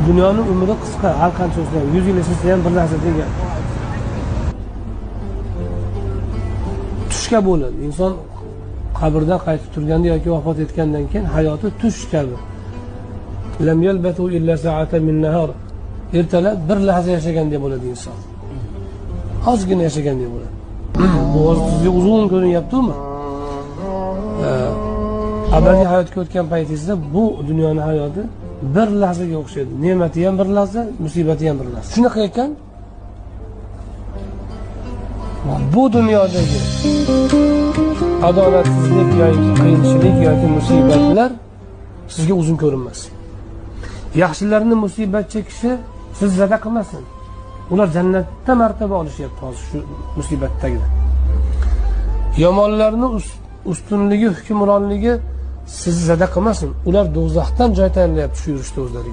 Dunyoning umri qisqa, har qancha bo'lsa ham 100 yil yashasa ham bir narsa degan. Tushga bo'ladi. Inson qabrdan qaytib turganda yoki vafot etgandan keyin hayoti tush kabi. Lam yalbatu illa sa'atan min nahar. Ertalab bir lahza yashagandek bo'ladi inson. Ozgina yashagandek bo'ladi. Bu sizga uzun ko'rinyaptimi? Abadiy hayotga o'tgan paytingizda bu dunyoning hayoti bir lahzaga o'xshaydi. Ne'mati ham bir lahza, musibati ham bir lahza. Shunaqa ekan, bu dunyodagi adolatsizlik yoki qiyinchilik yoki musibatlar sizga uzun ko'rinmas. Yaxshilarning musibat chekishi siz zada qilmasin. Ular jannatda martaba olishyapti hozir shu musibatdagilar. Yomonlarning ustunligi, hukmronligi sizni zada qilmasin. Ular do'zaxdan joy tayyorlayapti shu yurishda o'zlariga.